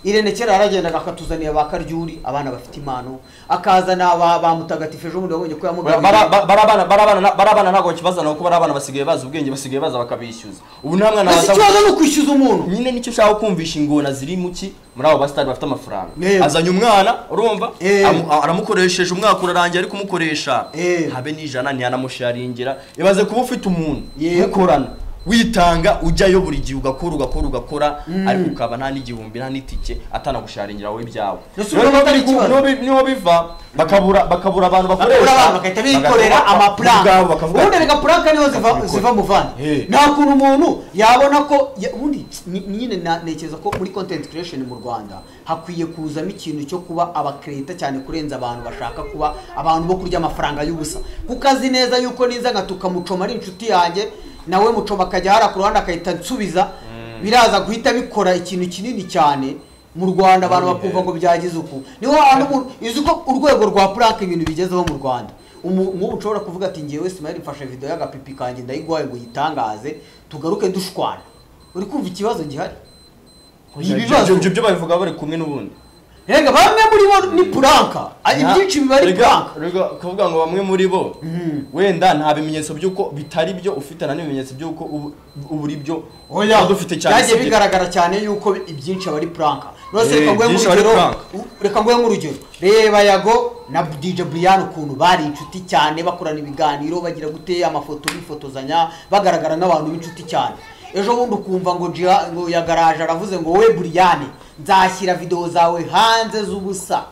Irene kera aragendaga akatuzaniye abakaryuri abana bafite impano akazana ba mutagatifu ejo muri wabonye ko barabana ntago kibazana kuko barabana basigaye baza ubwenge basigaye baza bakabishyuza ubu nta mwana waza ikibazo no kwishyuza umuntu nyine nicyo ushaka kumvisha ingona ziri muki muri abo bastari bafite amafaranga azanye umwana urumva aramukoresheje umwaka urarangiye ari kumukoresha habe n'ijana ntiyanamusharingira ibaze kuba ufite umuntu mukorana witanga ujyayo buri gihe ugakora ariko ukaba nta n'igihumbi nta n'itike atanagusharingira wowe ibyawe niho biva bakabura abantu bakoresha bakahita bikorera amaplanka ubundi reka planka niho ziva muvandi nta kuntu umuntu yabona ko ubundi nyine ntekereza ko muri content creation mu Rwanda hakwiye kuzamo ikintu cyo kuba abakreator cyane kurenza abantu bashaka kuba abantu bo kurya amafaranga y'ubusa kuko azi neza yuko niza ngatuka mucoma ari inshuti yanjye nawe mucoma akajya hara ku ruhande akahita nsubiza biraza guhita bikora ikintu kinini cyane mu Rwanda abantu bakumva ngo byagize uku niho abantu izi ko urwego rwa plank ibintu bigezeho mu Rwanda nk'ubu ushobora kuvuga ati ngewe Smile mfashe video y'agapipi kanjye ndayigwaye ngo yitangaze tugaruke dushwana uri kumva ikibazo gihari ibibazo byo babivuga bari kumwe n'ubundi rega bamwe muri bo ni planka ibyinshi bibari planka rega kuvuga ngo bamwe muri bo wenda nta bimenyetso byuko bitari byo ufite na n'ibimenyetso byuko uburi byo dufite cyane byaje bigaragara cyane yuko ibyinshi bari planka rose reka ngoye nk'urugero reba Yago na DJ Brian ukuntu bari inshuti cyane bakorana ibiganiro bagira guteye amafoto bifotozanya bagaragara nk'abantu b'inshuti cyane ejo bundi ukumva ngo ya garage aravuze ngo we Brian nzashyira video zawe hanze z'ubusa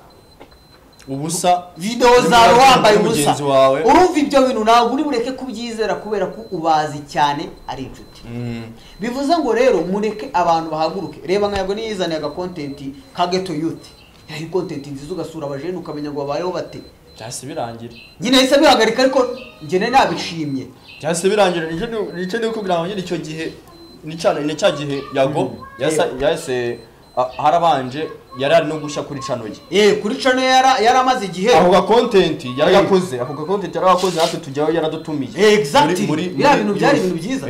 video zawe wambaye ubusa urumva ibyo bintu ntabwo uri bureke kubyizera kubera ko ubazi cyane ari inshuti bivuze ngo rero mureke abantu bahaguruke reba nka Yago niyizaniye aga content ka Ghetto Youth yahi content nziza ugasura abajene ukamenya ngo babayeho bate cyase birangira nyine hise bihagarika ariko njye nabishimye cyase birangira nicyo ndi kugira ngo nyine icyo gihe ni cya gihe Yago yase harabanje yari no gushya kuri channel ye kuri channel yari amaze igihe aho ga content yaragakoze natwe tujyayo yaradutumiye exactly bya bintu byari ibintu byiza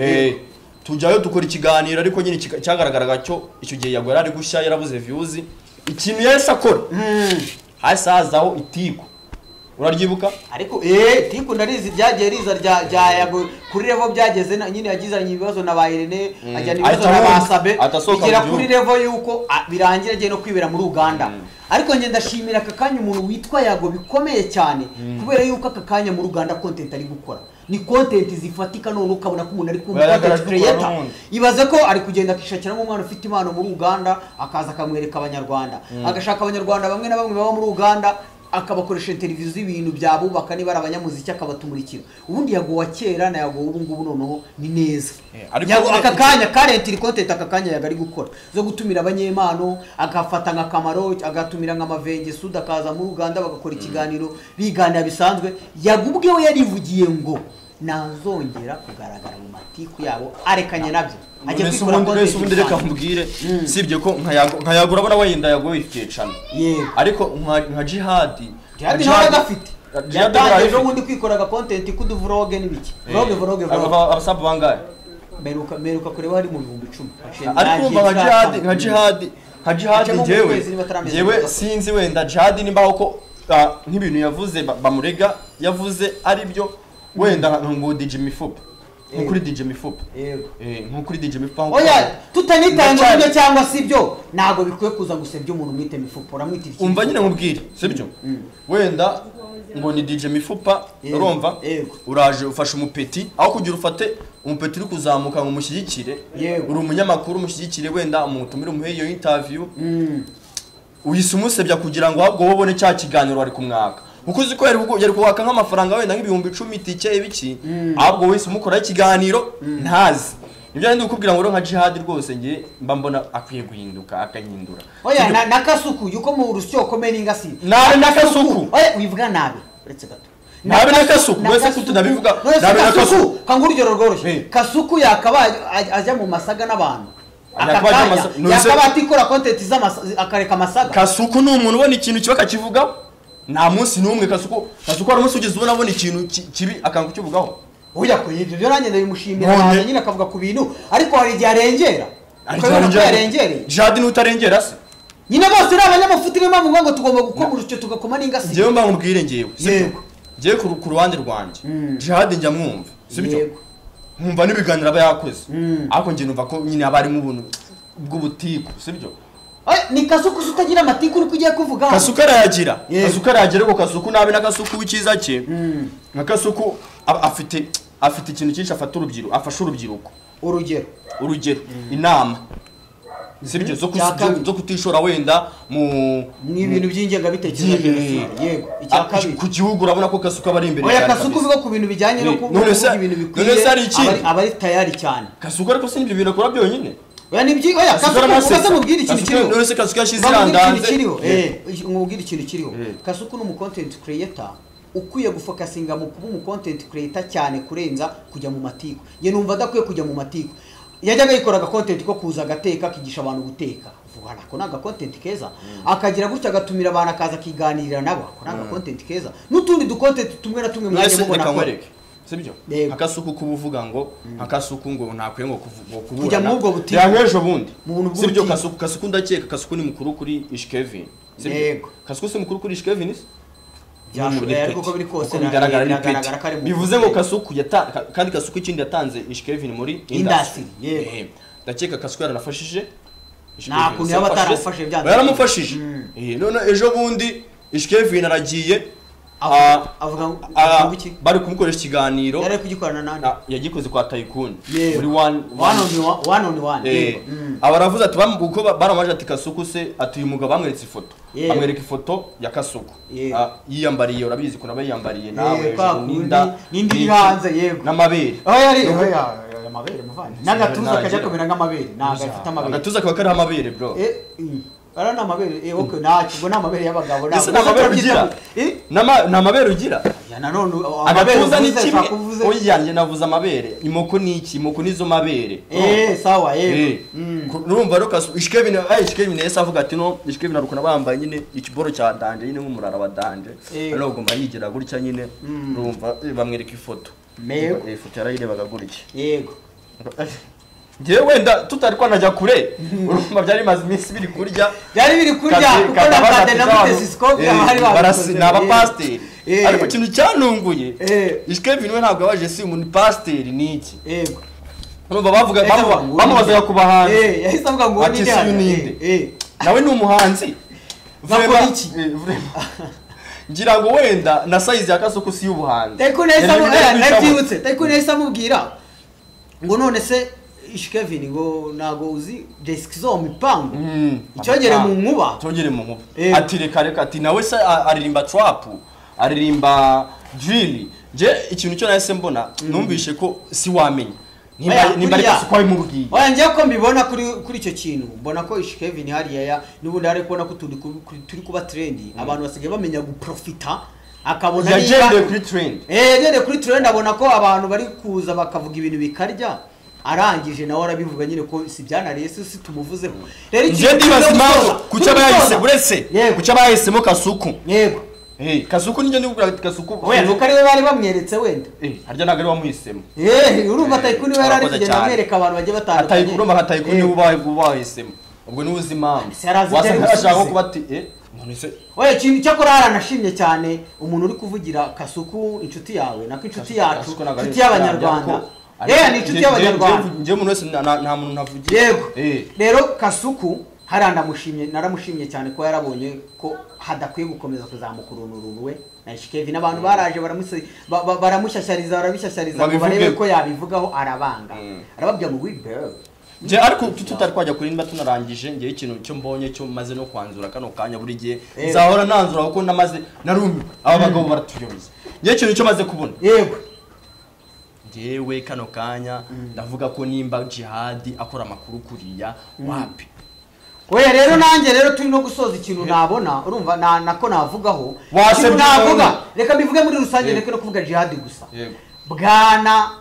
tujyayo dukora ikiganiro ariko nyine cyagaragaraga cyo icyo gihe Yago yari gushya yarabuze views ikintu yese akora hasi hazaho itiko uraryibuka ariko tiko ndarizi byagiye riza rya Yago kuri level byageze nyine yagizanye ibibazo na ba Irene ajyana ibibazo na basabe igira kuri level yuko birangira agiye no kwibera muri Uganda ariko nge ndashimira aka kanya umuntu witwa Yago bikomeye cyane kubera yuko aka kanya muri Uganda content ari gukora ni content zifatika none ukabona ko umuntu ari kumva creator ibaze ko ari kugenda akishakira umwana ufite impano muri Uganda akaza akamwereka abanyarwanda agashaka abanyarwanda bamwe na bamwe baba muri Uganda akabakoresha interview z'ibintu byabubaka niba ari abanyamuziki akabatumurikira. Ubundi Yago wa kera na Yago ubu ngubu noneho ni neza. Yago akakanya current content akakanya Yago ari gukora zo gutumira abanyemano, agafata nka Kamaro, agatumira nka Mavenge Suda akaza mu Uganda bagakora ikiganiro biganira bisanzwe. Yago ubwe we yarivugiye ngo nazongera kugaragara mu matiku yabo arekanye nabyo. Ajye kwikora content ubundi reka mbwire sibye ko nka Yago urabona wenda Yago yifitecana. Ariko nka Jihad nawe gafite yatangiye ubundi kwikoraga content ku vlog n'ibiki vlog abasaba bangaye meruka kureba hari mu 10,000. ariko nka Jihad njyewe sinzi wenda Jihad nimbaho ko nk'ibintu yavuze bamurega yavuze ari byo wenda ngo DJ Mifupa nk'ukuri DJ Mifupa nk'ukuri DJ Mifupa oya tutanitanga ibyo cyangwa sibyo nago bikwiye kuza gusebya umuntu mwite Mifupa uramwita iki umva nyine nkubwire sibyo wenda ngo ni DJ Mifupa urumva uraje ufasha umupeti aho kugira ufate umupeti uri kuzamuka ngo mushyigikire uri umunyamakuru mushyigikire wenda umutumire umuhe iyo interview uyise umusebya kugira ngo ahubwo wobone cya kiganiro ari kumwaka uko uzi ko yari kuwaka nk'amafaranga wenda nk'ibihumbi 10 tike ibiki ahubwo wese umukora ikiganiro ntazi ibyo ndi kukubwira ngo nka Jihad rwose ngiye mba mbona akwiye guhinduka akanyindura oya na Kasuku yuko mu rusyo komeni ngasi na Kasuku oya uyivuga nabi uretse gato nabi na Kasuku wese kutunabivuga nabi na Kasuku kangurugero rworoshye Kasuku yakaba ajya mu masaga n'abantu yakabati ikora content akareka amasaga Kasuku ni umuntu ubona ikintu kiba kakivugaho nta munsi n'umwe Kasuku ari umunsi ugeze ubona abona ikintu kibi akanga kukivugaho oya ko ibyo byo nanjye ndabimushimira cyane nyine akavuga ku bintu ariko hari igihe arengera Jihad n'utarengera se nyine bose ari abanyamafuti niyo mpamvu ngo tugomba gukoma urutyo tugakoma n'ingasi njyewe mba nkubwire njyewe ku ruhande rwanjye Jihad njya mwumva sibyo nkumva n'ibiganiro aba yakoze ariko njye numva ko nyine aba ari mu buntu bw'ubutiku sibyo ni Kasuku utagira amatiku uri kugiye kuvuga Kasuku arayagira ariko Kasuku nabi na Kasuku w'ikiza cye nka Kasuku afite ikintu cyinshi afasha urubyiruko urugero inama sibyo zo kutishora wenda mu ibintu by'ingenga bitekerezo yego icyakabiri ku gihugu urabona ko Kasuku aba ari imbere oya Kasuku bigo ku bintu bijyanye no kuvuga ibintu bikwiye abari tayari cyane Kasuku ariko si ibyo bintu akora byonyine oya nibyi oya Kasuku mubwira ikintu kiriho none se Kasuku yashize irandanze mubwira ikintu kiriho Kasuku ni content creator ukwiye gufokasinga mu kuba content creator cyane kurenza kujya mu matiko ye numva adakwiye kujya mu matiko yajyaga yikoraga content ko kuza gateka kigisha abantu guteka vuga nako naga content keza akagira gutya agatumira abantu akaza kiganirira nabo akoraga content keza n'utundi du content tumwe na tumwe mwaje mubona sibyo Akasuku kubuvuga ngo Akasuku ngo nakwiye ngo kubura kujya mu bwo butiko yahejo bundi sibyo Kasuku ndakeka Kasuku ni mukuru kuri Ishkevin sibyo Kasuku si mukuru kuri Ishkevin kuko biri kose bivuze ngo Kasuku kandi Kasuku ikindi yatanze Ishkevin muri industry ndakeka Kasuku yaranafashije nakuntu yabatarafashe byanze yaramufashije none ejo bundi Ishkevin aragiye avuga bari kumukoresha ikiganiro yari kugikorana nande yagikoze kwa Tycoon muri one on one abaravuze ati uko baramaje ati Kasuku se ati uyu mugabo bamweretse ifoto amwereka ifoto ya Kasuku yiyambariye urabizi ko nabayambariye nawe n'indi hanze yego n'amabere yari amabere muvanye n'agatuza kajya kumera nk'amabere nagafite amabere agatuza kwa kari amabere bro ara namabere okay nacyo namabere y'abagabo namabere ugira ya nanone agatuza ni kimwe oyanje navuze amabere imoko ni iki imoko nizo mabere sawa yego urumva ro Ishkevin yesa avuga ati no Ishkevin arukuna bambaye nyine ikiboro cya danje nyine nk'umurara wa danje no gomba yigira gutya nyine urumva bamwereka ifoto ifoto yarayirebaga gutya yego ngiye wenda tutari kwanajya kure urumva byari maze iminsi biri kurya kuko na bade na mutesiscope abari barasi naba pastor ariko ikintu cyanunguye Ishkevin we ntabwo abaje si umuntu pastor niki yego urumva bamubaza kubahanzi yahise avuga ngo ninde nawe ni umuhanzi bakora iki ngira ngo wenda na size ya Kasuku si y'ubuhanzi Tycoon yahise amubwira ngo none se Kevin ngo nago uzi Jeskizo mipango icyogere mu nkuba ati reka ati nawe se aririmba trap aririmba drill je ikintu cyo nahise mbona numvishe ko si wamenya nimba ariko sikwa imubwiye oya ngiye ko mbibona kuri icyo kintu mbona ko Kevin hariya n'ubundi ari kubona ko turi kuba trendy abantu basigaye bamenya guprofita akabona yagende kuri trend yagende kuri trend abona ko abantu bari kuza bakavuga ibintu bikarya arangije nawe arabivuga nyine ko si byanarese si tumuvuzeho rero iki ndibazimaho kuca bayise buretse kuca bahisemo Kasuku yego Kasuku ninjye ndikubwira Kasuku oya nuko ari we bari bamweretse wenda harya naga ari wamuhisemo urumva Taikuni we yari kugenda amwereka abantu bagiye batandukanye Taikuni urumva Taikuni ubahisemo ubwo ni ubuzima wasanga kuba ati oya kintu cyakora haranashimye cyane umuntu uri kuvugira Kasuku inshuti yawe nako inshuti yacu inshuti y'abanyarwanda ni inshuti y'abanyarwanda nje umuntu wese nta muntu navugiye yego rero Kasuku naramushimye cyane ko yarabonye ko hadakwiye gukomeza kuzamuka uruntu we na Kevin abantu baraje baramushyashyariza barabishyashyariza ngo barebe ko yabivugaho arabanga arababwira ngo wibel nje ariko tutari kwajya kuri nimba tunarangije ngiye ikintu cyo mbonye cyo maze no kwanzura kano kanya buri gihe nzahora nanzura kuko namaze narumi aba bagabo baratuyobiza ngiye ikintu cyo maze kubona yego ngewe kano kanya ndavuga ko nimba Jihad akora amakuru kuriya wapi oya rero nanjye rero turi no gusoza ikintu nabona urumva nako navugaho ikintu navuga reka mbivuge muri rusange reka no kuvuga Jihad gusa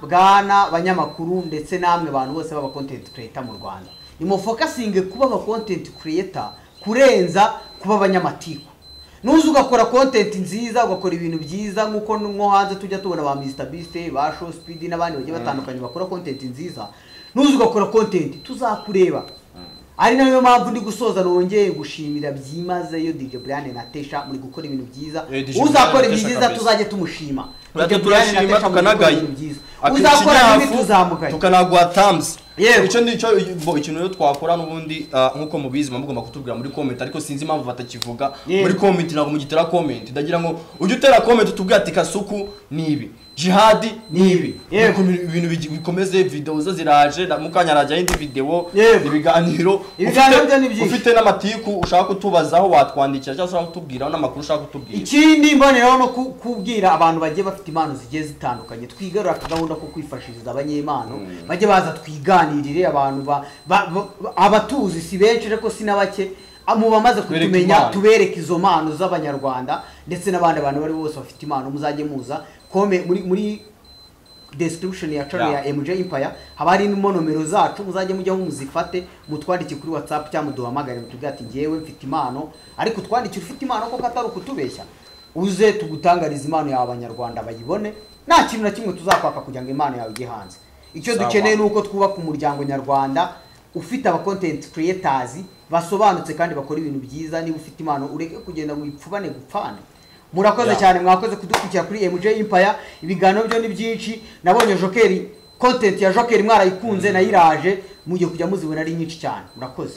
bwana banyamakuru ndetse namwe abantu bose baba content creator mu Rwanda ni focusing kuba aba content creator kurenza kuba abanyamatiku nuzi ugakora content nziza ugakora ibintu byiza nkuko nko hanze tujya tubona ba Mr Beast ba Show Speed n'abandi bagiye batandukanye bakora content nziza nuzi ugakora content tuzakureba ari nayo mpamvu ndi gusoza nongeye gushimira byimazeyo DJ Brian na Tesha muri gukora ibintu byiza uzakora ibyiza tuzajye tumushima turashima tukanagaye uzakora ibintu tuzamukaye tukanagwa thumbs icyo nicyo ikintu yo twakora n'ubundi nkuko mubizi mugomba kutubwira muri comment ariko sinzi impamvu batakivuga muri comment ntabwo mugitera comment ndagira ngo ujye utera comment utubwira ati Kasuku nibi Jihad nibi ibintu bikomeze video zo ziraje mukanya arajya indi video ibiganiro ufite n'amatiku ushaka kutubazaho watwandikira cyangwa ushaka kutubwira n'amakuru ushaka kutubwira ikindi mboneraho no kubwira abantu bagiye bafite impano zigiye zitandukanye twigarura gahunda ko kwifashiriza abanyempano bagiye baza twiganirire abantu abatuzi si benshi ariko sinabake mu bamaze kutumenya tubereka izo mpano z'abanyarwanda ndetse n'abandi bantu bari bose bafite impano muzajye muza muri description ya channel ya MJ Empire haba hari nomero zacu muzajye mujyaho muzifate mutwandike kuri WhatsApp cyangwa muduhamagare mutubwira ati ngewe mfite impano ariko twandikira ufite impano ko katari ukutubeshya uze tugutangariza impano yawe abanyarwanda bayibone nta kintu na kimwe tuzakwaka kugira ngo impano yawe ijye hanze icyo dukeneye nuko twubaka umuryango nyarwanda ufite aba content creators basobanutse kandi bakora ibintu byiza niba ufite impano ureke kugenda mu ipfubane gupfana murakoze cyane mwakoze kudukurikira kuri MJ Empire ibiganiro byo ni byinshi nabonye Jokeri content ya Jokeri mwarayikunze nayiraje mugiye kujya muzibona ari nyinshi cyane murakoze